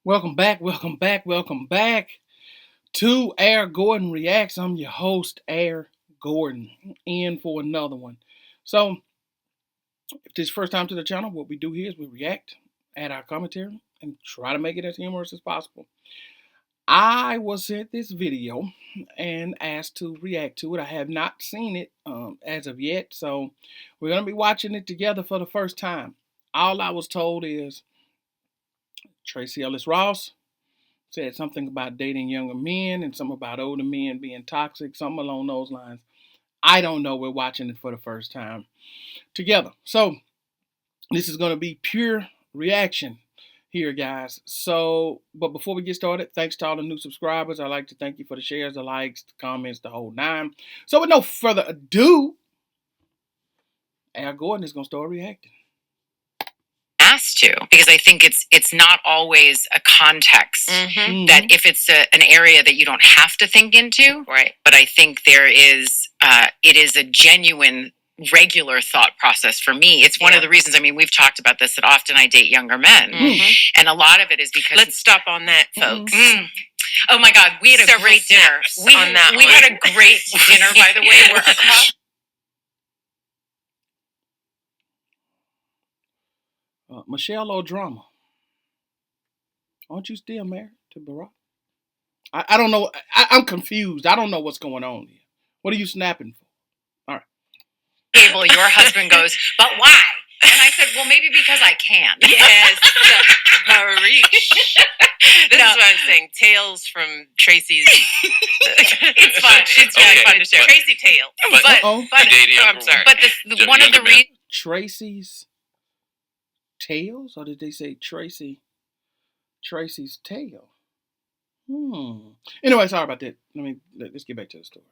Welcome back to Air Gordon Reacts. I'm your host, Air Gordon, in for another one. So, if this is first time to the channel, what we do here is we react, add our commentary, and try to make it as humorous as possible. I was sent this video and asked to react to it. I have not seen it as of yet, so we're going to be watching it together for the first time. All I was told is Tracee Ellis Ross said something about dating younger men and something about older men being toxic, something along those lines. I don't know. We're watching it for the first time together. So this is going to be pure reaction here, guys. But before we get started, thanks to all the new subscribers. I'd like to thank you for the shares, the likes, the comments, the whole nine. So with no further ado, Al Gordon is going to start reacting. Asked to, because I think it's not always a context that if it's an area that you don't have to think into, right? But I think there is it is a genuine regular thought process for me. It's one of the reasons, I mean, we've talked about this, that often I date younger men, and a lot of it is because let's stop on that, folks. Oh my God, we had a great dinner. We had a great dinner, by the way. We're across. Michelle O'Drama, aren't you still married to Barack? I don't know. I'm confused. I don't know what's going on here. What are you snapping for? All right. Table, your husband goes, but why? And I said, well, maybe because I can. Yes. This is what I'm saying. Tales from Tracee's. It's fun. It's really fun to share. Tracee tale. I'm sorry. But one of the reasons. Tracy's Tales, or did they say Tracee's tail? Anyway, sorry about that. Let's get back to the story.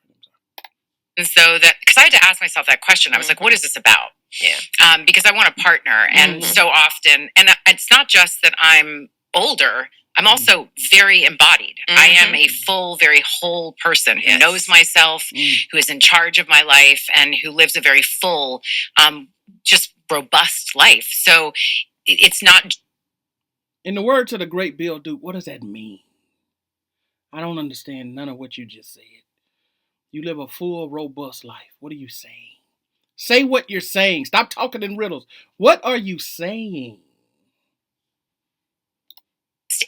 And so that, because I had to ask myself that question, I was like, what is this about? Yeah. Because I want a partner. And so often, and it's not just that I'm older, I'm also very embodied. I am a full, very whole person who knows myself, who is in charge of my life, and who lives a very full, just robust life. So it's not. In the words of the great Bill Duke, what does that mean? I don't understand none of what you just said. You live a full, robust life. What are you saying? Say what you're saying. Stop talking in riddles. What are you saying?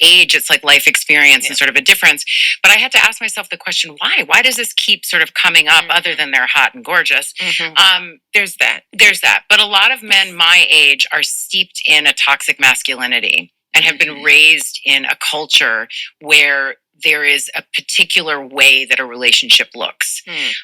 Age, it's like life experience and sort of a difference. But I had to ask myself the question, why? Why does this keep sort of coming up other than they're hot and gorgeous? There's that. But a lot of men my age are steeped in a toxic masculinity and have been raised in a culture where there is a particular way that a relationship looks.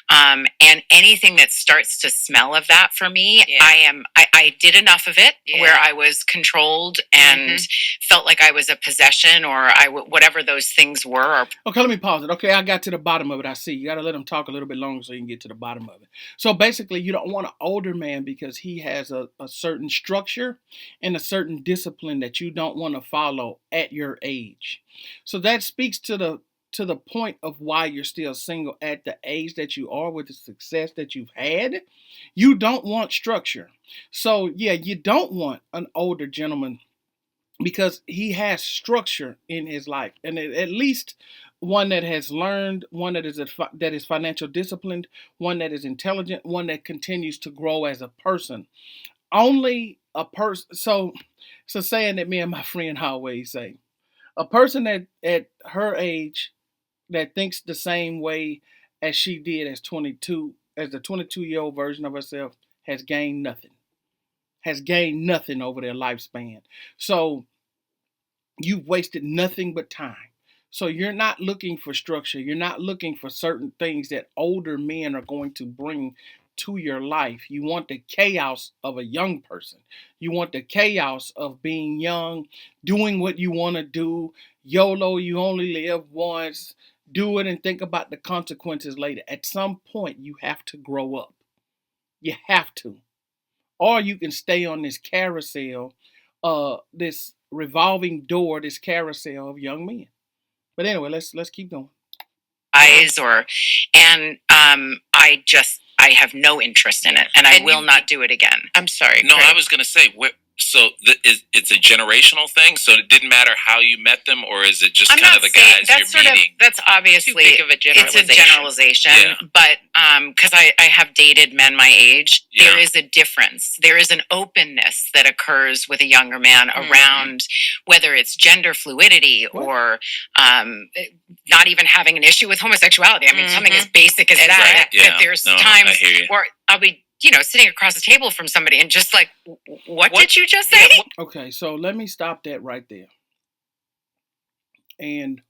And anything that starts to smell of that for me, I did enough of it where I was controlled and felt like I was a possession or whatever those things were. Okay, let me pause it. Okay, I got to the bottom of it. I see. You got to let him talk a little bit longer so you can get to the bottom of it. So basically, you don't want an older man because he has a certain structure and a certain discipline that you don't want to follow at your age. So that speaks to the point of why you're still single at the age that you are with the success that you've had. You don't want structure. So yeah, you don't want an older gentleman because he has structure in his life, and at least one that has learned, one that is financial disciplined, one that is intelligent, one that continues to grow as a person. Only a person. So saying that me and my friend always say, a person at her age that thinks the same way as she did as the 22-year-old version of herself has gained nothing. Has gained nothing over their lifespan. So you've wasted nothing but time. So you're not looking for structure. You're not looking for certain things that older men are going to bring to your life. You want the chaos of a young person. You want the chaos of being young, doing what you want to do. YOLO, you only live once. Do it and think about the consequences later. At some point, you have to grow up. You have to. Or you can stay on this carousel, this revolving door, this carousel of young men. But anyway, let's keep going. I have no interest in it, and I will not do it again. I'm sorry. No, I was going to say, it's a generational thing. So it didn't matter how you met them, or is it just I'm kind not of the saying guys you're meeting? That's obviously Too big of a it's a generalization, Yeah. but because I have dated men my age, Yeah. there is a difference. There is an openness that occurs with a younger man around whether it's gender fluidity or not even having an issue with homosexuality. I mean, something as basic as that. Right. That there's times where I'll be sitting across the table from somebody and just like, what did you just say? Okay, so let me stop that right there. And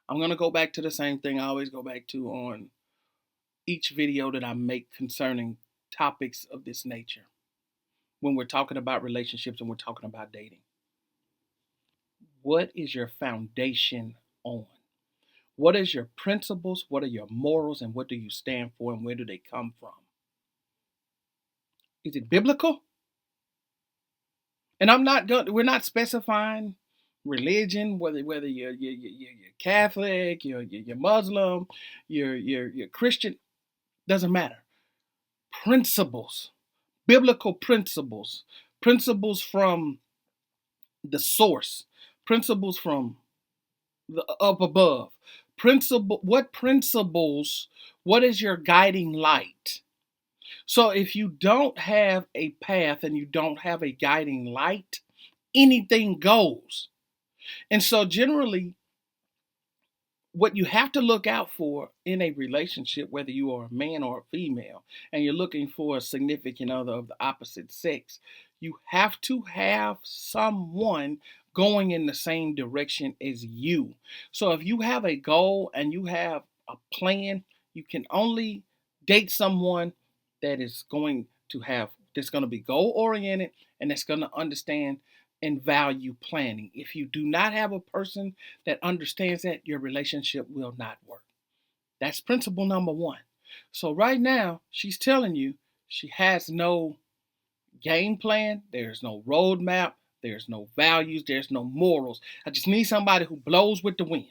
I'm going to go back to the same thing I always go back to on each video that I make concerning topics of this nature. When we're talking about relationships and we're talking about dating. What is your foundation on? What is your principles? What are your morals? And what do you stand for? And where do they come from? Is it biblical? And we're not specifying religion, whether you're Catholic, you're Muslim, you're Christian, doesn't matter. Principles, biblical principles from the source, principles from the up above. What principles? What is your guiding light? So if you don't have a path and you don't have a guiding light, anything goes. And so generally, what you have to look out for in a relationship, whether you are a man or a female, and you're looking for a significant other of the opposite sex, you have to have someone going in the same direction as you. So if you have a goal and you have a plan, you can only date someone that's going to be goal oriented and that's going to understand and value planning. If you do not have a person that understands that, your relationship will not work. That's principle number one. So right now, she's telling you she has no game plan, there's no roadmap, there's no values, there's no morals. I just need somebody who blows with the wind.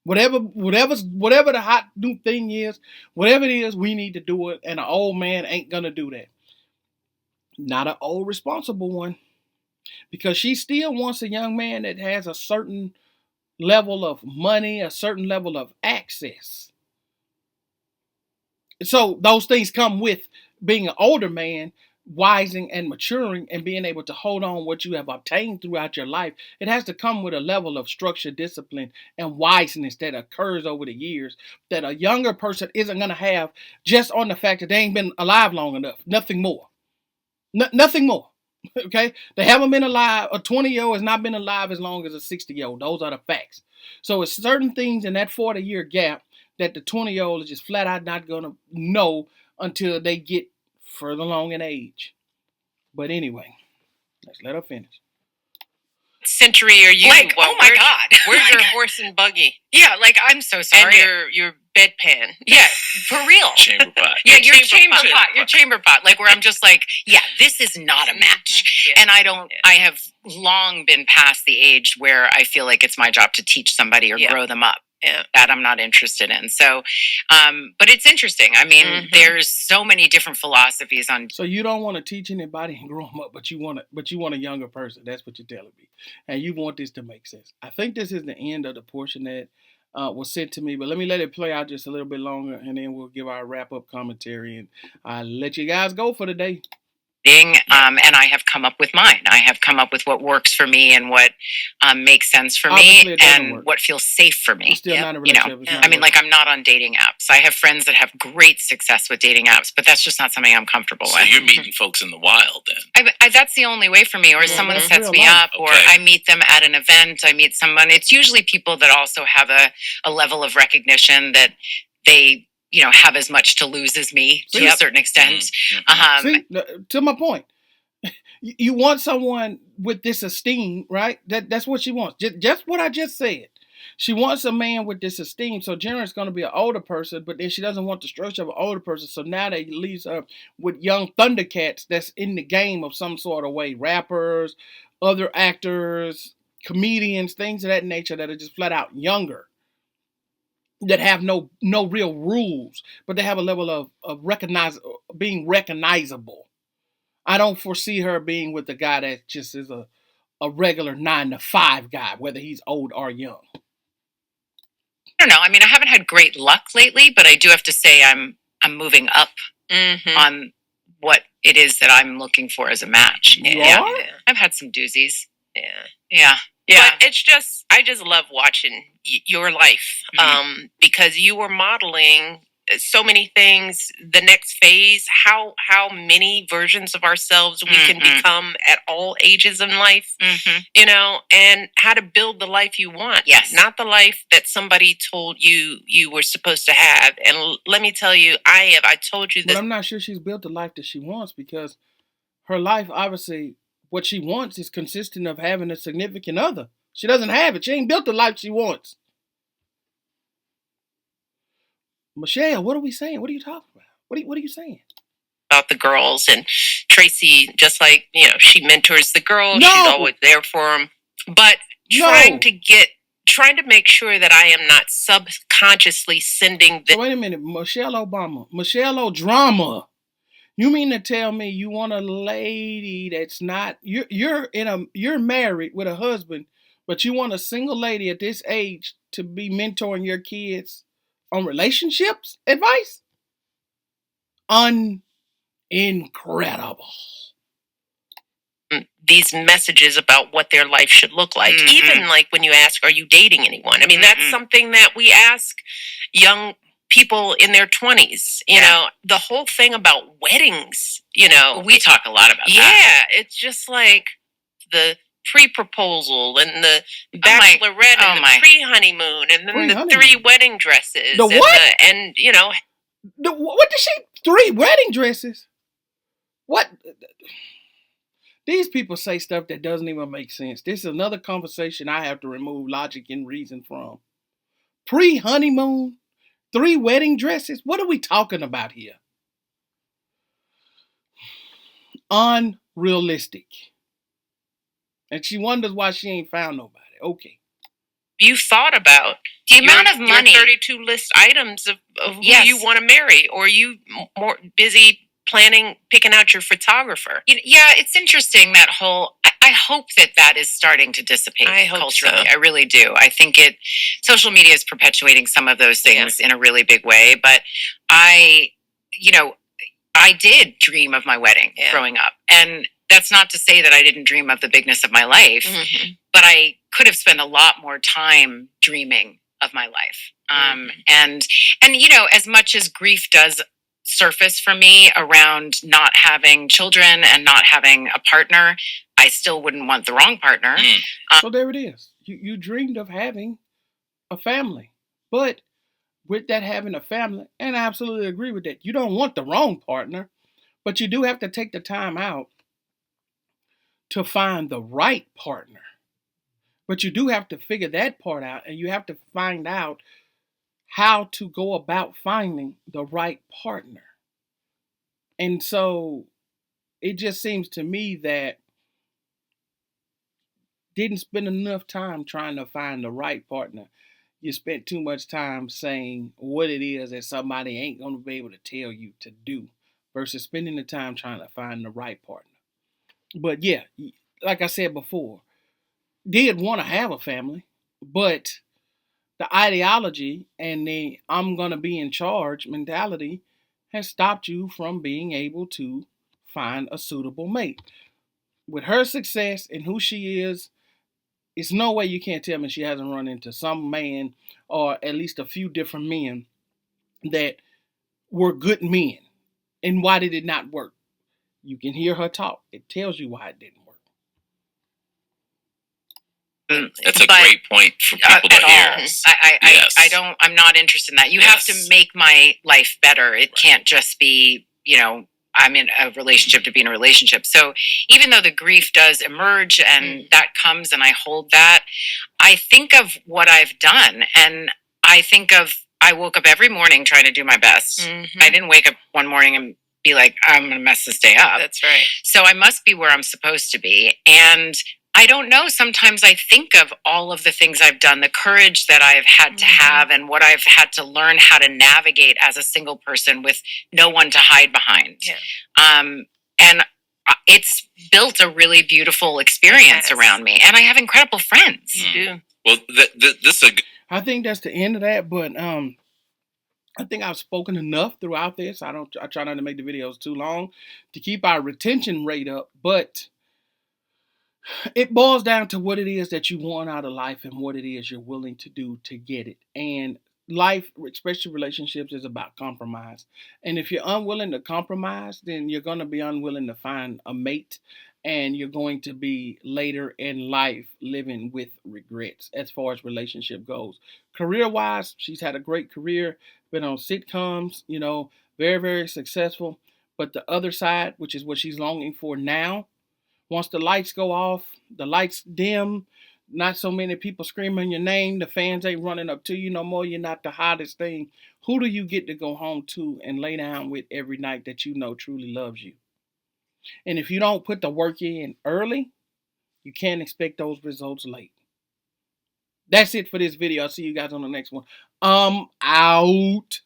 Whatever the hot new thing is, whatever it is, we need to do it, and an old man ain't gonna do that. Not an old responsible one. Because she still wants a young man that has a certain level of money, a certain level of access. So those things come with being an older man, wising and maturing and being able to hold on what you have obtained throughout your life. It has to come with a level of structure, discipline, and wiseness that occurs over the years that a younger person isn't going to have just on the fact that they ain't been alive long enough. Nothing more. Nothing more. Okay, they haven't been alive. A 20-year-old has not been alive as long as a 60-year-old. Those are the facts. So it's certain things in that 40-year gap that the 20-year-old is just flat out not going to know until they get further along in age. But anyway, let's let her finish. Century are you? Like, oh my God. Where's your horse and buggy? Yeah, like, I'm so sorry. And your bedpan. Yeah, for real. Chamber pot. Yeah, your chamber pot. Your chamber pot. Like, where I'm just like, yeah, this is not a match. Yeah. And I have long been past the age where I feel like it's my job to teach somebody or grow them up. Yeah. That I'm not interested in. So, but it's interesting. I mean, there's so many different philosophies on. So you don't want to teach anybody and grow them up, but you want a younger person. That's what you're telling me, and you want this to make sense. I think this is the end of the portion that was sent to me, but let me let it play out just a little bit longer, and then we'll give our wrap up commentary, and I'll let you guys go for the day. And I have come up with mine. I have come up with what works for me and what makes sense for me and what feels safe for me. Still not a relationship. I mean, like, I'm not on dating apps. I have friends that have great success with dating apps, but that's just not something I'm comfortable with. So you're meeting folks in the wild then? That's the only way for me. Or someone sets me up, or I meet them at an event. I meet someone. It's usually people that also have a level of recognition that they have as much to lose as me to a certain extent. See, to my point, you want someone with this esteem, right? That's what she wants. Just what I just said. She wants a man with this esteem. So generally it's going to be an older person, but then she doesn't want the structure of an older person. So now they leaves her with young ThunderCats that's in the game of some sort of way. Rappers, other actors, comedians, things of that nature that are just flat out younger. That have no real rules, but they have a level of being recognizable. I don't foresee her being with a guy that just is a regular 9 to 5 guy, whether he's old or young. I don't know. I mean, I haven't had great luck lately, but I do have to say I'm moving up on what it is that I'm looking for as a match. You are? I've had some doozies. Yeah. Yeah. But I just love watching your life because you were modeling so many things, the next phase, how many versions of ourselves we can become at all ages in life, you know, and how to build the life you want. Yes. Not the life that somebody told you were supposed to have. And let me tell you, I told you this. But I'm not sure she's built the life that she wants, because her life, obviously, what she wants is consistent of having a significant other. She doesn't have it. She ain't built the life she wants. Michelle, what are we saying? What are you talking about? What are you saying? About the girls, and Tracee, just like, you know, she mentors the girls. No! She's always there for them. But trying to make sure that I am not subconsciously sending the... So wait a minute, Michelle Obama, Michelle O'Drama. You mean to tell me you want a lady that's not, you're married with a husband, but you want a single lady at this age to be mentoring your kids on relationships advice? Incredible. These messages about what their life should look like. Even like when you ask, are you dating anyone? I mean, that's something that we ask young people in their 20s. You know, the whole thing about weddings, you know. We talk a lot about that. Yeah, it's just like the pre-proposal and the bachelorette and the pre-honeymoon and then the 3 wedding dresses. The what? And you know. What did she? 3 wedding dresses? What? These people say stuff that doesn't even make sense. This is another conversation I have to remove logic and reason from. Pre-honeymoon? 3 wedding dresses? What are we talking about here? Unrealistic. And she wonders why she ain't found nobody. Okay. You thought about the amount of money, your 32 list items of who you want to marry, or you more busy picking out your photographer. Yeah, it's interesting, that whole, I hope that is starting to dissipate culturally. So. I really do. I think social media is perpetuating some of those things in a really big way. But I did dream of my wedding growing up. And that's not to say that I didn't dream of the bigness of my life, but I could have spent a lot more time dreaming of my life. And you know, as much as grief does surface for me around not having children and not having a partner, I still wouldn't want the wrong partner. So there it is. You dreamed of having a family, but with that having a family, and I absolutely agree with that, you don't want the wrong partner, but you do have to take the time out to find the right partner. But you do have to figure that part out, and you have to find out how to go about finding the right partner. And so it just seems to me that didn't spend enough time trying to find the right partner. You spent too much time saying what it is that somebody ain't going to be able to tell you to do versus spending the time trying to find the right partner. But yeah, like I said before, did want to have a family, but the ideology and the I'm going to be in charge mentality has stopped you from being able to find a suitable mate. With her success and who she is, it's no way you can't tell me she hasn't run into some man or at least a few different men that were good men. And why did it not work? You can hear her talk. It tells you why it didn't work. That's a great point for people to hear. I'm not interested in that. You have to make my life better. It can't just be, you know, I'm in a relationship to be in a relationship. So even though the grief does emerge and that comes and I hold that, I think of what I've done, and I think of, I woke up every morning trying to do my best. I didn't wake up one morning and be like, I'm going to mess this day up. That's right. So I must be where I'm supposed to be. And I don't know. Sometimes I think of all of the things I've done, the courage that I've had to have, and what I've had to learn how to navigate as a single person with no one to hide behind. And it's built a really beautiful experience Yes. around me, and I have incredible friends. You do. Well, this is a I think that's the end of that, but I think I've spoken enough throughout this. I try not to make the videos too long to keep our retention rate up, but it boils down to what it is that you want out of life and what it is you're willing to do to get it. And life, especially relationships, is about compromise. And if you're unwilling to compromise, then you're going to be unwilling to find a mate, and you're going to be later in life living with regrets as far as relationship goes. Career wise, she's had a great career, been on sitcoms, very, very successful. But the other side, which is what she's longing for now, once the lights go off, the lights dim, not so many people screaming your name, the fans ain't running up to you no more, you're not the hottest thing. Who do you get to go home to and lay down with every night that you know truly loves you? And if you don't put the work in early, you can't expect those results late. That's it for this video. I'll see you guys on the next one. Out.